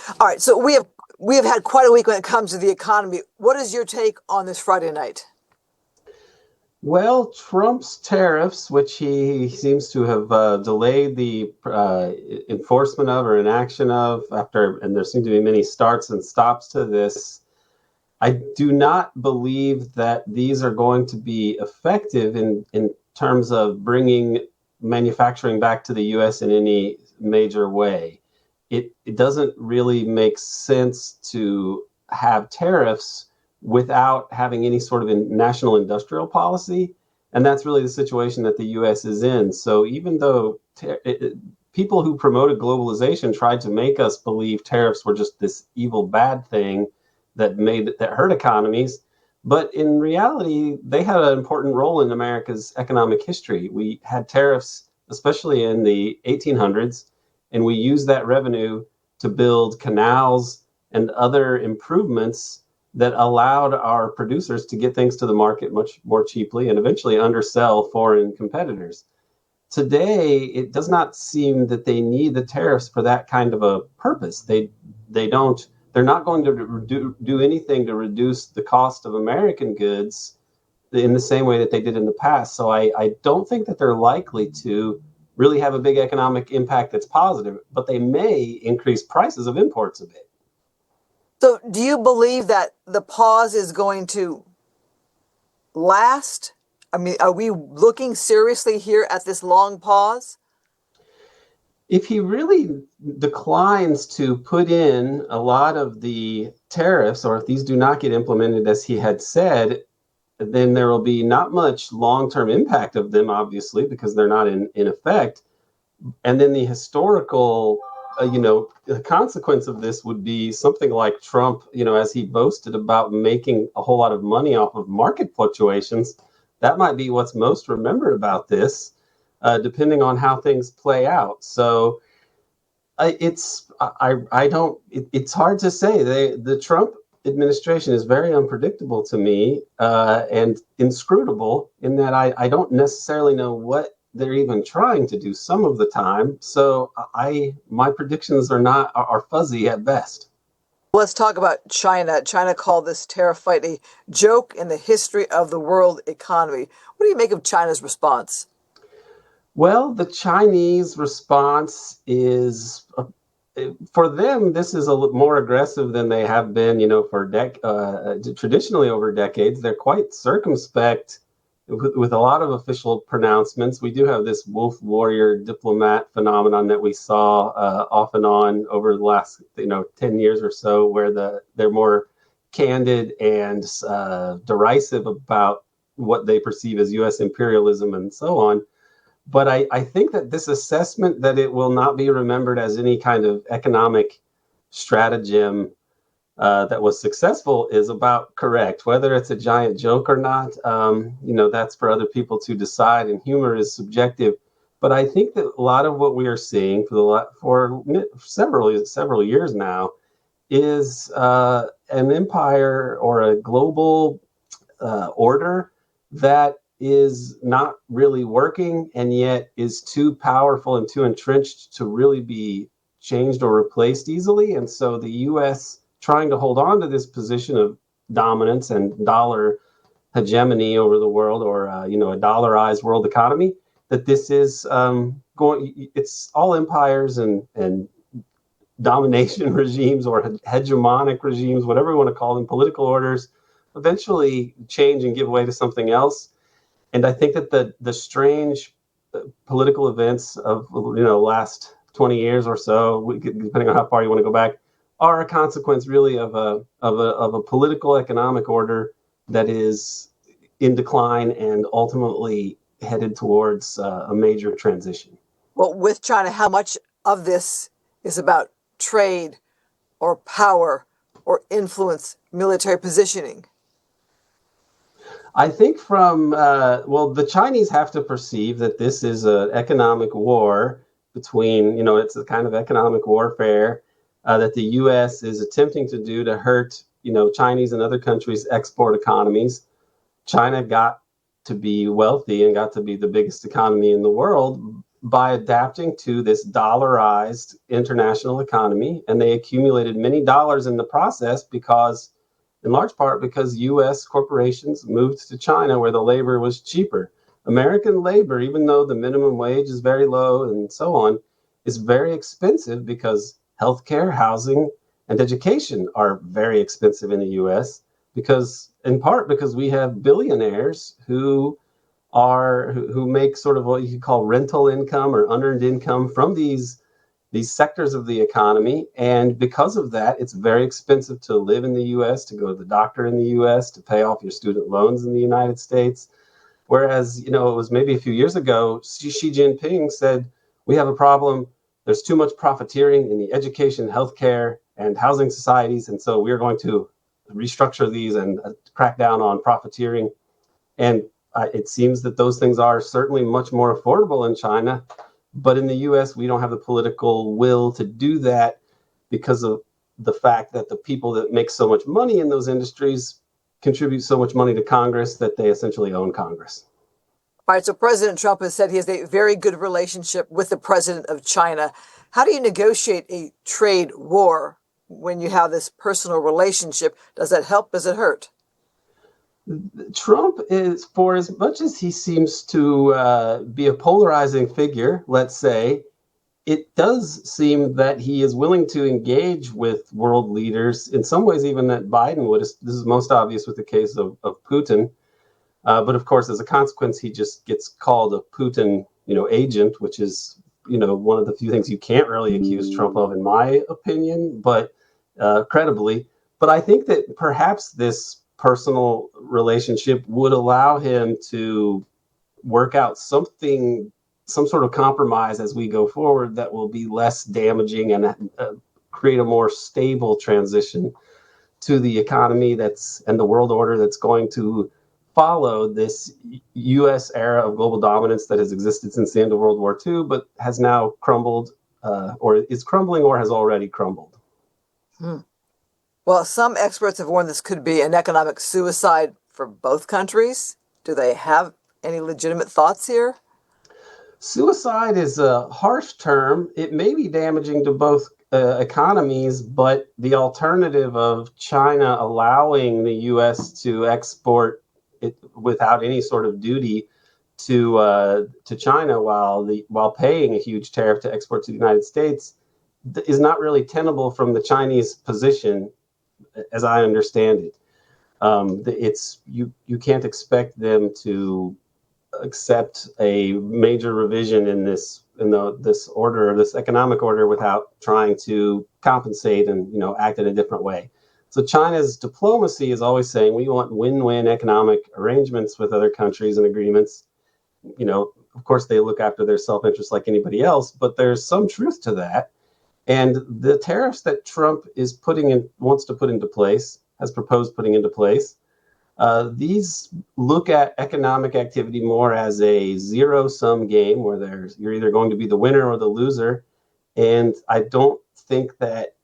All right, so we have had quite a week when it comes to the economy. What is your take on this Friday night? Well, Trump's tariffs, which he seems to have delayed the enforcement of or enaction of after, and there seem to be many starts and stops to this. I do not believe that these are going to be effective in terms of bringing manufacturing back to the U.S. in any major way. It doesn't really make sense to have tariffs without having any sort of national industrial policy. And that's really the situation that the U.S. is in. So even though people who promoted globalization tried to make us believe tariffs were just this evil, bad thing that hurt economies, but in reality, they had an important role in America's economic history. We had tariffs, especially in the 1800s, and we used that revenue to build canals and other improvements that allowed our producers to get things to the market much more cheaply and eventually undersell foreign competitors. Today, it does not seem that they need the tariffs for that kind of a purpose. They don't. They're not going to do anything to reduce the cost of American goods in the same way that they did in the past. So I don't think that they're likely to really have a big economic impact that's positive, but they may increase prices of imports a bit. So, do you believe that the pause is going to last? I mean, are we looking seriously here at this long pause? If he really declines to put in a lot of the tariffs, or if these do not get implemented as he had said, then there will be not much long-term impact of them, obviously, because they're not in effect. And then the historical, the consequence of this would be something like Trump, as he boasted about making a whole lot of money off of market fluctuations. That might be what's most remembered about this, depending on how things play out. So I don't. It's hard to say. The Trump administration is very unpredictable to me and inscrutable in that I don't necessarily know what they're even trying to do some of the time. So my predictions are fuzzy at best. Let's talk about China. China called this tariff fight a joke in the history of the world economy. What do you make of China's response? Well, the Chinese response is for them, this is a little more aggressive than they have been, traditionally over decades. They're quite circumspect with a lot of official pronouncements. We do have this wolf warrior diplomat phenomenon that we saw off and on over the last, 10 years or so, where they're more candid and derisive about what they perceive as U.S. imperialism and so on. But I think that this assessment that it will not be remembered as any kind of economic stratagem that was successful is about correct. Whether it's a giant joke or not, that's for other people to decide, and humor is subjective. But I think that a lot of what we are seeing for several years now is an empire or a global order that is not really working and yet is too powerful and too entrenched to really be changed or replaced easily. And so the US trying to hold on to this position of dominance and dollar hegemony over the world, or a dollarized world economy, that this is it's all empires and domination regimes or hegemonic regimes, whatever you want to call them, political orders, eventually change and give way to something else. And I think that the strange political events of last 20 years or so, depending on how far you want to go back, are a consequence really of a political economic order that is in decline and ultimately headed towards a major transition. Well, with China, how much of this is about trade or power or influence, military positioning? I think the Chinese have to perceive that this is an economic war between, it's a kind of economic warfare that the U.S. is attempting to do to hurt, Chinese and other countries' export economies. China got to be wealthy and got to be the biggest economy in the world by adapting to this dollarized international economy, and they accumulated many dollars in the process because, in large part, because U.S. corporations moved to China where the labor was cheaper. American labor, even though the minimum wage is very low and so on, is very expensive because healthcare, housing, and education are very expensive in the U.S. because, in part, because we have billionaires who make sort of what you could call rental income or unearned income from these sectors of the economy. And because of that, it's very expensive to live in the U.S., to go to the doctor in the U.S., to pay off your student loans in the United States. Whereas, it was maybe a few years ago, Xi Jinping said, we have a problem. There's too much profiteering in the education, healthcare, and housing societies. And so we're going to restructure these and crack down on profiteering. And it seems that those things are certainly much more affordable in China. But in the U.S., we don't have the political will to do that because of the fact that the people that make so much money in those industries contribute so much money to Congress that they essentially own Congress. All right, so President Trump has said he has a very good relationship with the president of China. How do you negotiate a trade war when you have this personal relationship? Does that help? Does it hurt? Trump is, for as much as he seems to be a polarizing figure, let's say, it does seem that he is willing to engage with world leaders in some ways, even that Biden would. This is most obvious with the case of Putin. But of course, as a consequence, he just gets called a Putin, agent, which is, one of the few things you can't really accuse Trump of, in my opinion, but credibly. But I think that perhaps this personal relationship would allow him to work out some sort of compromise as we go forward that will be less damaging and create a more stable transition to the economy and the world order that's going to follow this U.S. era of global dominance that has existed since the end of World War II, but has now crumbled, or is crumbling, or has already crumbled. Well, some experts have warned this could be an economic suicide for both countries. Do they have any legitimate thoughts here? Suicide is a harsh term. It may be damaging to both economies, but the alternative of China allowing the U.S. to export it without any sort of duty to China while paying a huge tariff to export to the United States is not really tenable from the Chinese position, as I understand it. It's you can't expect them to accept a major revision in this order, this economic order, without trying to compensate and act in a different way. So China's diplomacy is always saying we want win-win economic arrangements with other countries and agreements. Of course they look after their self-interest like anybody else, but there's some truth to that. And the tariffs that Trump wants to put into place, has proposed putting into place, these look at economic activity more as a zero-sum game where you're either going to be the winner or the loser. And I don't think that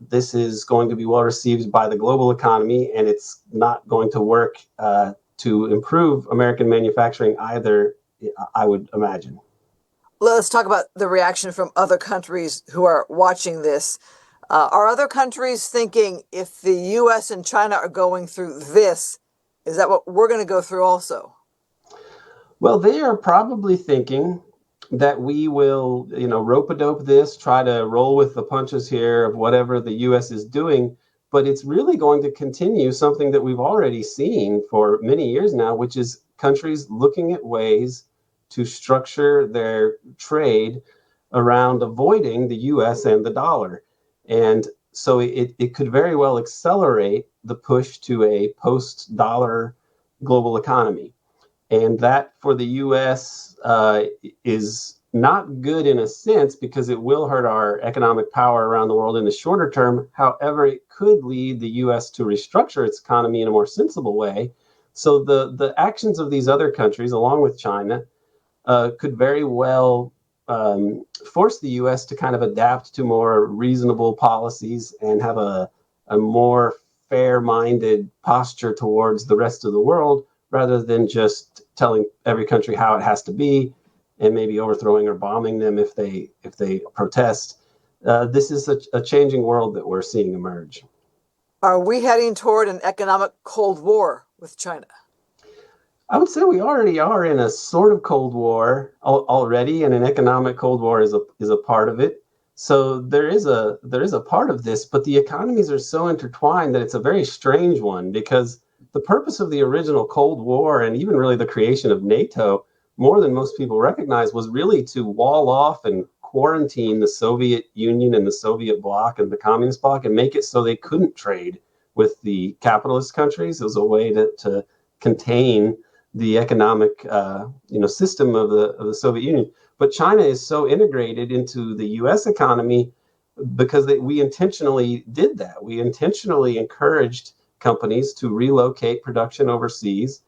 this is going to be well received by the global economy, and it's not going to work to improve American manufacturing either, I would imagine. Let's talk about the reaction from other countries who are watching this. Are other countries thinking, if the U.S. and China are going through this, is that what we're going to go through also? Well, they are probably thinking that we will, rope-a-dope this, try to roll with the punches here of whatever the U.S. is doing. But it's really going to continue something that we've already seen for many years now, which is countries looking at ways to structure their trade around avoiding the U.S. and the dollar. And so it could very well accelerate the push to a post-dollar global economy. And that for the U.S. Is not good in a sense because it will hurt our economic power around the world in the shorter term. However, it could lead the U.S. to restructure its economy in a more sensible way. So the actions of these other countries, along with China, could very well force the U.S. to kind of adapt to more reasonable policies and have a more fair-minded posture towards the rest of the world, rather than just telling every country how it has to be and maybe overthrowing or bombing them if they protest. This is a changing world that we're seeing emerge. Are we heading toward an economic Cold War with China? I would say we already are in a sort of Cold War already, and an economic Cold War is a part of it. So there is a part of this, but the economies are so intertwined that it's a very strange one because the purpose of the original Cold War and even really the creation of NATO, more than most people recognize, was really to wall off and quarantine the Soviet Union and the Soviet bloc and the communist bloc and make it so they couldn't trade with the capitalist countries. It was a way to contain the economic system of the Soviet Union. But China is so integrated into the U.S. economy because we intentionally did that. We intentionally encouraged companies to relocate production overseas,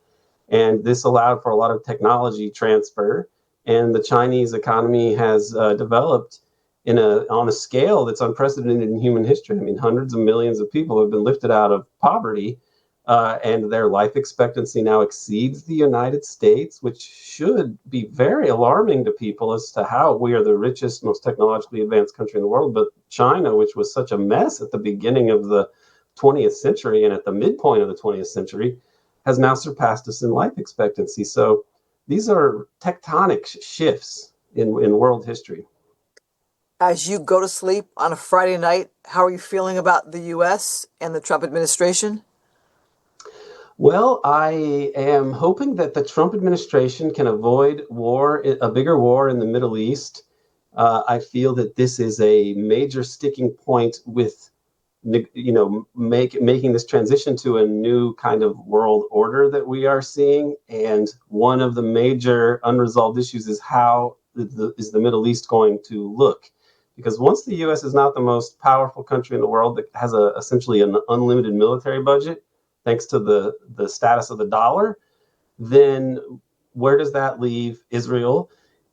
and this allowed for a lot of technology transfer. And the Chinese economy has developed on a scale that's unprecedented in human history. I mean, hundreds of millions of people have been lifted out of poverty, and their life expectancy now exceeds the United States, which should be very alarming to people as to how we are the richest, most technologically advanced country in the world. But China, which was such a mess at the beginning of the 20th century and at the midpoint of the 20th century, has now surpassed us in life expectancy. So these are tectonic shifts in world history. As you go to sleep on a Friday night, how are you feeling about the US and the Trump administration? Well, I am hoping that the Trump administration can avoid war, a bigger war in the Middle East. I feel that this is a major sticking point with, making this transition to a new kind of world order that we are seeing. And one of the major unresolved issues is how is the Middle East going to look? Because once the U.S. is not the most powerful country in the world that has essentially an unlimited military budget, thanks to the status of the dollar, then where does that leave Israel?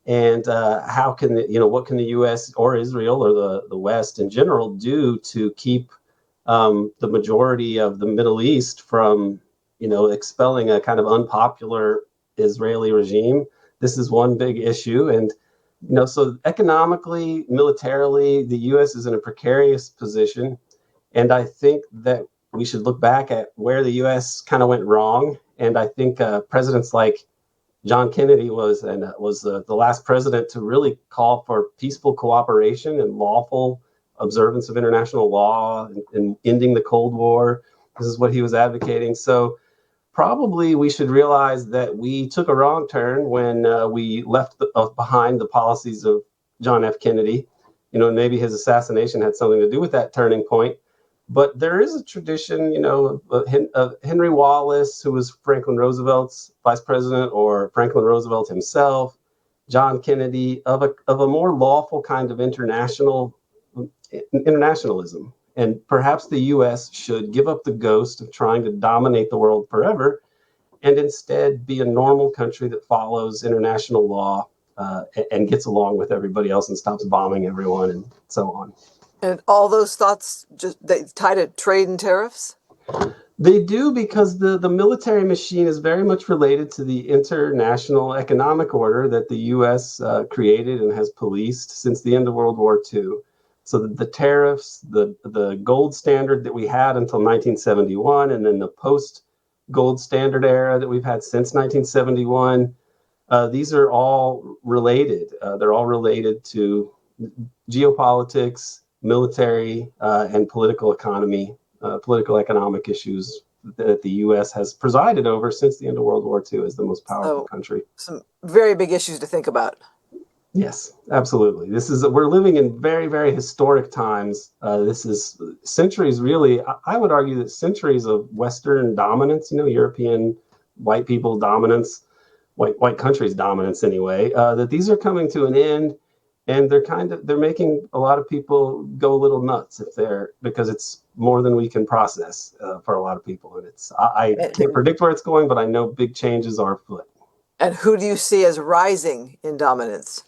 And how can what can the U.S. or Israel or the West in general do to keep the majority of the Middle East from expelling a kind of unpopular Israeli regime? This is one big issue, and so economically, militarily, the U.S. is in a precarious position, and I think that we should look back at where the U.S. kind of went wrong. And I think presidents like John Kennedy was the last president to really call for peaceful cooperation and lawful observance of international law and ending the Cold War. This is what he was advocating. So probably we should realize that we took a wrong turn when we left behind the policies of John F. Kennedy. Maybe his assassination had something to do with that turning point. But there is a tradition, of Henry Wallace, who was Franklin Roosevelt's vice president, or Franklin Roosevelt himself, John Kennedy, of a more lawful kind of internationalism. And perhaps the U.S. should give up the ghost of trying to dominate the world forever and instead be a normal country that follows international law and gets along with everybody else and stops bombing everyone and so on. And all those thoughts just they tie to trade and tariffs? They do because the military machine is very much related to the international economic order that the U.S. Created and has policed since the end of World War II. So the tariffs, the gold standard that we had until 1971, and then the post gold standard era that we've had since 1971, these are all related. They're all related to geopolitics, military, and political economy, political economic issues that the U.S. has presided over since the end of World War II as the most powerful So, country. some very big issues to think about. Yes, absolutely. We're living in very, very historic times. This is centuries, really. I would argue that centuries of Western dominance, European white people dominance, white countries dominance anyway, that these are coming to an end, and they're making a lot of people go a little nuts because it's more than we can process for a lot of people. And I can't predict where it's going, but I know big changes are afoot. And who do you see as rising in dominance?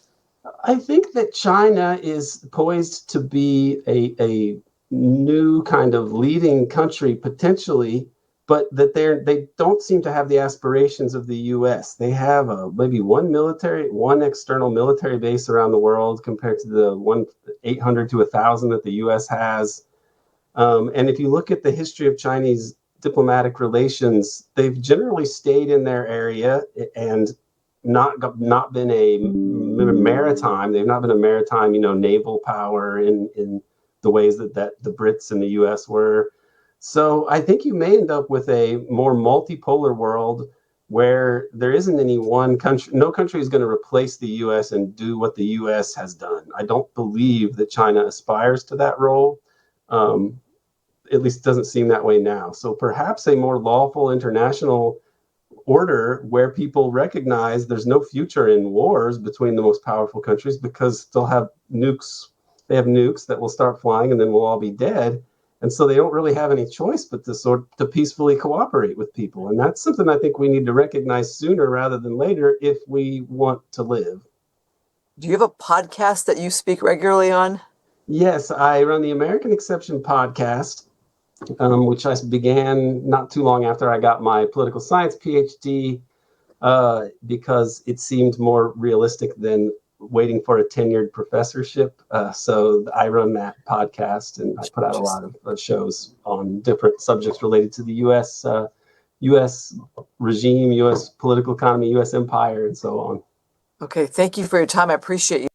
I think that China is poised to be a new kind of leading country potentially but that they don't seem to have the aspirations of the U.S. They have maybe one external military base around the world compared to the 800 to 1,000 that the U.S. has. And if you look at the history of Chinese diplomatic relations, they've generally stayed in their area and not been a maritime. They've not been a maritime, naval power in the ways that the Brits and the U.S. were. So I think you may end up with a more multipolar world where there isn't any one country. No country is going to replace the U.S. and do what the U.S. has done. I don't believe that China aspires to that role. At least it doesn't seem that way now. So perhaps a more lawful international order where people recognize there's no future in wars between the most powerful countries because they'll have nukes. They have nukes that will start flying and then we'll all be dead. And so they don't really have any choice but to peacefully cooperate with people. And that's something I think we need to recognize sooner rather than later if we want to live. Do you have a podcast that you speak regularly on? Yes, I run the American Exception podcast, which I began not too long after I got my political science PhD, because it seemed more realistic than waiting for a tenured professorship. So I run that podcast, and I put out a lot of shows on different subjects related to the U.S. regime, U.S. political economy, U.S. empire, and so on. Okay, thank you for your time. I appreciate you.